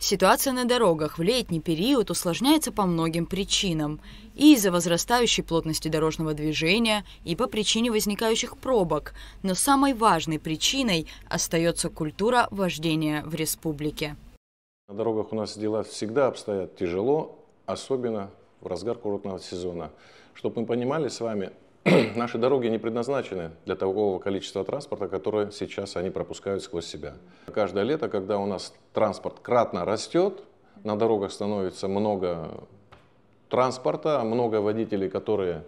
Ситуация на дорогах в летний период усложняется по многим причинам. И из-за возрастающей плотности дорожного движения, и по причине возникающих пробок. Но самой важной причиной остается культура вождения в республике. На дорогах у нас дела всегда обстоят тяжело, особенно в разгар курортного сезона. Чтобы мы понимали с вами, наши дороги не предназначены для такого количества транспорта, которое сейчас они пропускают сквозь себя. Каждое лето, когда у нас транспорт кратно растет, на дорогах становится много транспорта, много водителей, которые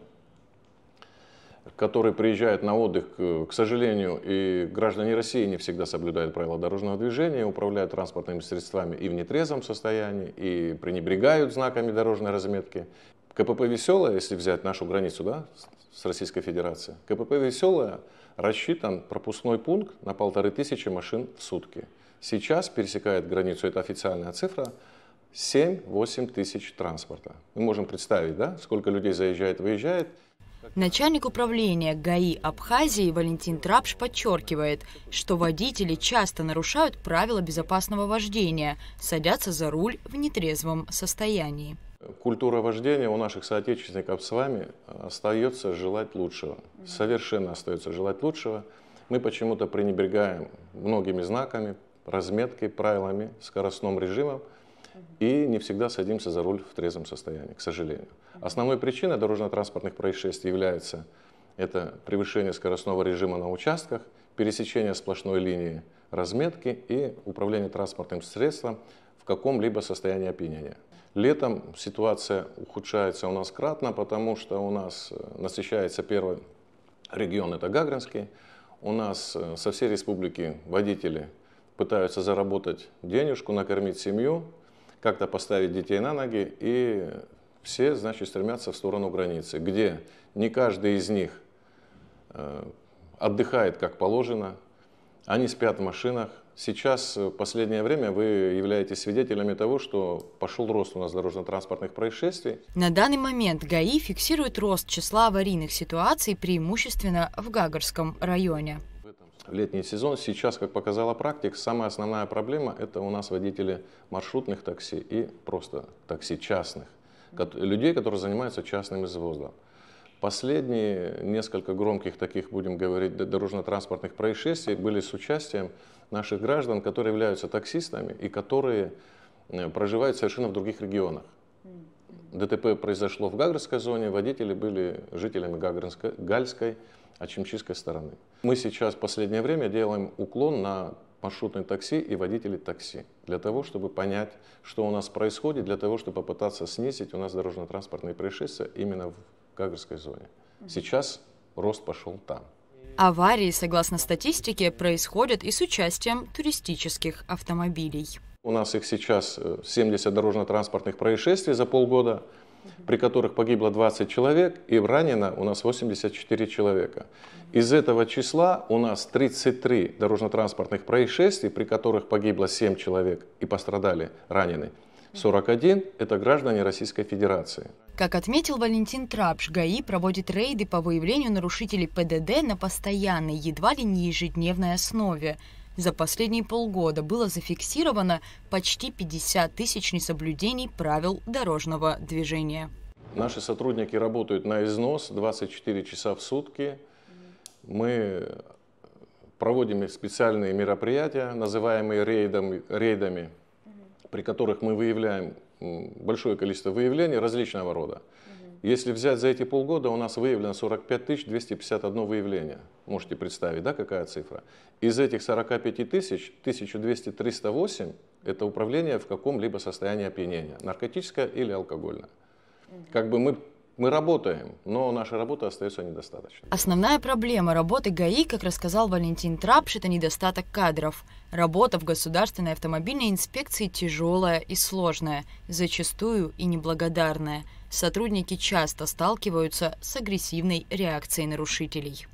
приезжают на отдых. К сожалению, и граждане России не всегда соблюдают правила дорожного движения, управляют транспортными средствами и в нетрезвом состоянии, и пренебрегают знаками дорожной разметки. КПП «Веселая», если взять нашу границу, да, с Российской Федерацией, КПП «Веселая» рассчитан пропускной пункт на 1500 машин в сутки. Сейчас пересекает границу, это официальная цифра, 7-8 тысяч транспорта. Мы можем представить, да, сколько людей заезжает, выезжает. Начальник управления ГАИ Абхазии Валентин Трапш подчеркивает, что водители часто нарушают правила безопасного вождения, садятся за руль в нетрезвом состоянии. Культура вождения у наших соотечественников с вами остается желать лучшего. Совершенно остается желать лучшего. Мы почему-то пренебрегаем многими знаками, разметкой, правилами, скоростным режимом и не всегда садимся за руль в трезвом состоянии, к сожалению. Основной причиной дорожно-транспортных происшествий является это превышение скоростного режима на участках, пересечение сплошной линии разметки и управление транспортным средством в каком-либо состоянии опьянения. Летом ситуация ухудшается у нас кратно, потому что у нас насыщается первый регион, это Гагринский. У нас со всей республики водители пытаются заработать денежку, накормить семью, как-то поставить детей на ноги, и все, значит, стремятся в сторону границы, где не каждый из них отдыхает как положено, они спят в машинах. Сейчас, в последнее время, вы являетесь свидетелями того, что пошел рост у нас дорожно-транспортных происшествий. На данный момент ГАИ фиксирует рост числа аварийных ситуаций преимущественно в Гагарском районе. В летний сезон сейчас, как показала практика, самая основная проблема – это у нас водители маршрутных такси и просто такси частных, людей, которые занимаются частным извозом. Последние несколько громких таких, будем говорить, дорожно-транспортных происшествий были с участием наших граждан, которые являются таксистами и которые проживают совершенно в других регионах. ДТП произошло в Гагринской зоне, водители были жителями Гальской, Ачимчийской стороны. Мы сейчас в последнее время делаем уклон на маршрутные такси и водителей такси, для того, чтобы понять, что у нас происходит, для того, чтобы попытаться снизить у нас дорожно-транспортные происшествия именно в Гагринской зоне. Сейчас рост пошел там. Аварии, согласно статистике, происходят и с участием туристических автомобилей. У нас их сейчас 70 дорожно-транспортных происшествий за полгода, при которых погибло 20 человек и ранено у нас 84 человека. Из этого числа у нас 33 дорожно-транспортных происшествий, при которых погибло 7 человек и пострадали, ранены. 41 – это граждане Российской Федерации. Как отметил Валентин Трапш, ГАИ проводит рейды по выявлению нарушителей ПДД на постоянной, едва ли не ежедневной основе. За последние полгода было зафиксировано почти 50 тысяч несоблюдений правил дорожного движения. Наши сотрудники работают на износ 24 часа в сутки. Мы проводим специальные мероприятия, называемые рейдами, при которых мы выявляем большое количество выявлений различного рода. Если взять за эти полгода, у нас выявлено 45 251 выявление. Можете представить, да, какая цифра? Из этих 45 тысяч, 1200-308 – это управление в каком-либо состоянии опьянения, наркотическое или алкогольное. Как бы мы работаем, но наша работа остается недостаточной. Основная проблема работы ГАИ, как рассказал Валентин Трапш, это недостаток кадров. Работа в государственной автомобильной инспекции тяжелая и сложная, зачастую и неблагодарная. Сотрудники часто сталкиваются с агрессивной реакцией нарушителей.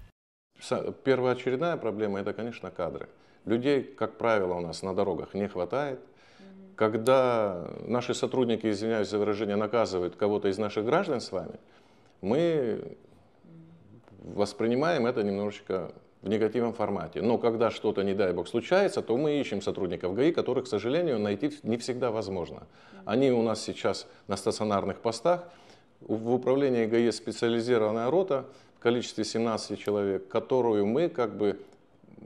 Первоочередная проблема – это, конечно, кадры. Людей, как правило, у нас на дорогах не хватает. Когда наши сотрудники, извиняюсь за выражение, наказывают кого-то из наших граждан с вами, мы воспринимаем это немножечко в негативном формате. Но когда что-то, не дай бог, случается, то мы ищем сотрудников ГАИ, которых, к сожалению, найти не всегда возможно. Они у нас сейчас на стационарных постах. В управлении ГАИ специализированная рота в количестве 17 человек, которую мы как бы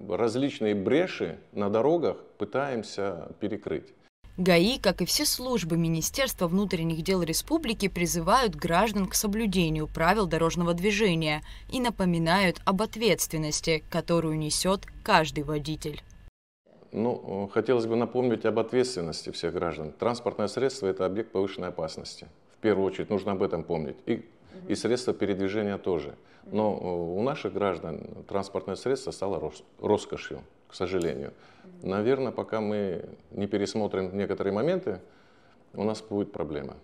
различные бреши на дорогах пытаемся перекрыть. ГАИ, как и все службы Министерства внутренних дел республики, призывают граждан к соблюдению правил дорожного движения и напоминают об ответственности, которую несет каждый водитель. Ну, хотелось бы напомнить об ответственности всех граждан. Транспортное средство – это объект повышенной опасности. В первую очередь нужно об этом помнить. И средства передвижения тоже. Но у наших граждан транспортное средство стало роскошью, к сожалению. Наверное, пока мы не пересмотрим некоторые моменты, у нас будет проблема.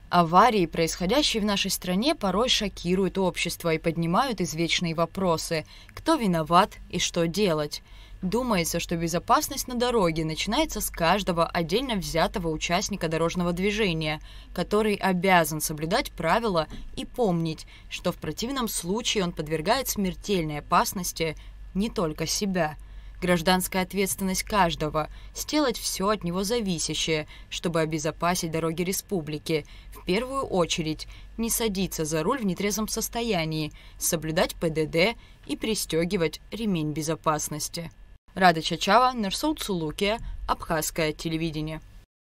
Аварии, происходящие в нашей стране, порой шокируют общество и поднимают извечные вопросы: кто виноват и что делать. Думается, что безопасность на дороге начинается с каждого отдельно взятого участника дорожного движения, который обязан соблюдать правила и помнить, что в противном случае он подвергает смертельной опасности не только себя. Гражданская ответственность каждого – сделать все от него зависящее, чтобы обезопасить дороги республики. В первую очередь не садиться за руль в нетрезвом состоянии, соблюдать ПДД и пристегивать ремень безопасности. Рада Чачава, Нурсултан Цулукия, Абхазское телевидение.